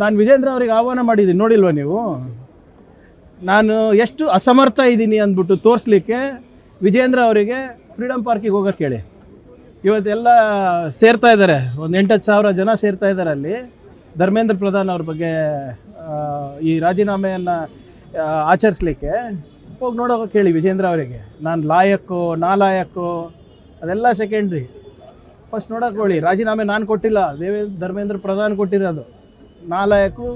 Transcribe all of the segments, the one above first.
ನಾನು ವಿಜೇಂದ್ರ ಅವರಿಗೆ ಆಹ್ವಾನ ಮಾಡಿದ್ದೀನಿ, ನೋಡಿಲ್ವಾ ನೀವು? ನಾನು ಎಷ್ಟು ಅಸಮರ್ಥ ಇದ್ದೀನಿ ಅಂದ್ಬಿಟ್ಟು ತೋರಿಸ್ಲಿಕ್ಕೆ ವಿಜೇಂದ್ರ ಅವರಿಗೆ ಫ್ರೀಡಮ್ ಪಾರ್ಕಿಗೆ ಹೋಗೋಕ್ಕೆ ಹೇಳಿ. ಇವತ್ತೆಲ್ಲ ಸೇರ್ತಾ ಇದ್ದಾರೆ, ಒಂದು 8-10 ಸಾವಿರ ಜನ ಸೇರ್ತಾ ಇದ್ದಾರೆ ಅಲ್ಲಿ. ಧರ್ಮೇಂದ್ರ ಪ್ರಧಾನ್ ಅವ್ರ ಬಗ್ಗೆ ಈ ರಾಜೀನಾಮೆಯನ್ನು ಆಚರಿಸ್ಲಿಕ್ಕೆ ಹೋಗಿ ನೋಡೋಕೆ ಹೇಳಿ ವಿಜೇಂದ್ರ ಅವರಿಗೆ. ನಾನು ಲಾಯಕ್ಕು ನಾಲಾಯಕ್ಕು ಅದೆಲ್ಲ ಸೆಕೆಂಡ್ರಿ, ಫಸ್ಟ್ ನೋಡೋಕೆ ಹೇಳಿ. ರಾಜೀನಾಮೆ ನಾನು ಕೊಟ್ಟಿಲ್ಲ, ಧರ್ಮೇಂದ್ರ ಪ್ರಧಾನ್ ಕೊಟ್ಟಿರೋದು. ನಾಲಾಯಕ್ಕು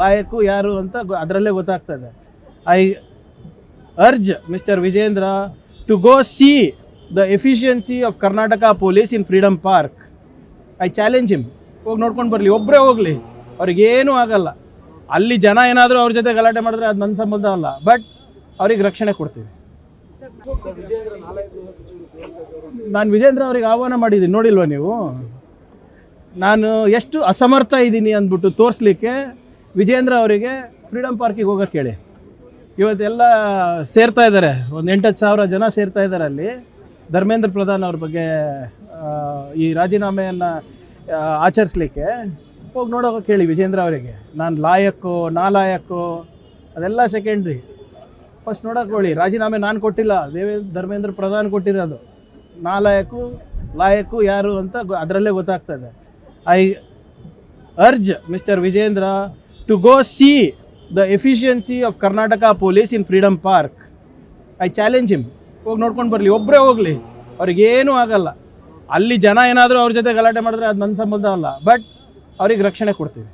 ಲಾಯಕ್ಕು ಯಾರು ಅಂತ ಅದರಲ್ಲೇ ಗೊತ್ತಾಗ್ತದೆ. I urge mister Vijendra to go see the efficiency of Karnataka police in Freedom Park. I challenge him. ಹೋಗಿ ನೋಡ್ಕೊಂಡು ಬರಲಿ, ಒಬ್ಬರೇ ಹೋಗಲಿ, ಅವ್ರಿಗೇನೂ ಆಗಲ್ಲ. ಅಲ್ಲಿ ಜನ ಏನಾದರೂ ಅವ್ರ ಜೊತೆ ಗಲಾಟೆ ಮಾಡಿದ್ರೆ ಅದು ನನ್ನ ಸಂಬಂಧ ಅಲ್ಲ, ಬಟ್ ಅವ್ರಿಗೆ ರಕ್ಷಣೆ ಕೊಡ್ತೀವಿ. ನಾನು ವಿಜೇಂದ್ರ ಅವರಿಗೆ ಆಹ್ವಾನ ಮಾಡಿದ್ದೀನಿ, ನೋಡಿಲ್ವಾ ನೀವು? ನಾನು ಎಷ್ಟು ಅಸಮರ್ಥ ಇದ್ದೀನಿ ಅಂದ್ಬಿಟ್ಟು ತೋರಿಸ್ಲಿಕ್ಕೆ ವಿಜೇಂದ್ರ ಅವರಿಗೆ ಫ್ರೀಡಮ್ ಪಾರ್ಕಿಗೆ ಹೋಗೋಕ್ಕೆ ಹೇಳಿ. ಇವತ್ತೆಲ್ಲ ಸೇರ್ತಾ ಇದ್ದಾರೆ, ಒಂದು 8-10 ಸಾವಿರ ಜನ ಸೇರ್ತಾ ಇದ್ದಾರೆ ಅಲ್ಲಿ. ಧರ್ಮೇಂದ್ರ ಪ್ರಧಾನ್ ಅವ್ರ ಬಗ್ಗೆ ಈ ರಾಜೀನಾಮೆಯನ್ನು ಆಚರಿಸ್ಲಿಕ್ಕೆ ಹೋಗಿ ನೋಡೋಕೆ ಹೇಳಿ ವಿಜೇಂದ್ರ ಅವರಿಗೆ. ನಾನು ಲಾಯಕ್ಕು ನಾಲಾಯಕ್ಕು ಅದೆಲ್ಲ ಸೆಕೆಂಡ್ರಿ, ಫಸ್ಟ್ ನೋಡೋಕೆ ಹೇಳಿ. ರಾಜೀನಾಮೆ ನಾನು ಕೊಟ್ಟಿಲ್ಲ, ಧರ್ಮೇಂದ್ರ ಪ್ರಧಾನ್ ಕೊಟ್ಟಿರೋದು. ನಾಲಾಯಕ್ಕು ಲಾಯಕ್ಕು ಯಾರು ಅಂತ ಅದರಲ್ಲೇ ಗೊತ್ತಾಗ್ತದೆ. I urge mister Vijendra to go see the efficiency of Karnataka police in Freedom Park. I challenge him. ಹೋಗಿ ನೋಡ್ಕೊಂಡು ಬರಲಿ, ಒಬ್ಬರೇ ಹೋಗಲಿ, ಅವ್ರಿಗೇನೂ ಆಗಲ್ಲ. ಅಲ್ಲಿ ಜನ ಏನಾದರೂ ಅವ್ರ ಜೊತೆ ಗಲಾಟೆ ಮಾಡಿದ್ರೆ ಅದು ನನ್ನ ಸಂಬಂಧ ಅಲ್ಲ, ಬಟ್ ಅವ್ರಿಗೆ ರಕ್ಷಣೆ ಕೊಡ್ತೀವಿ.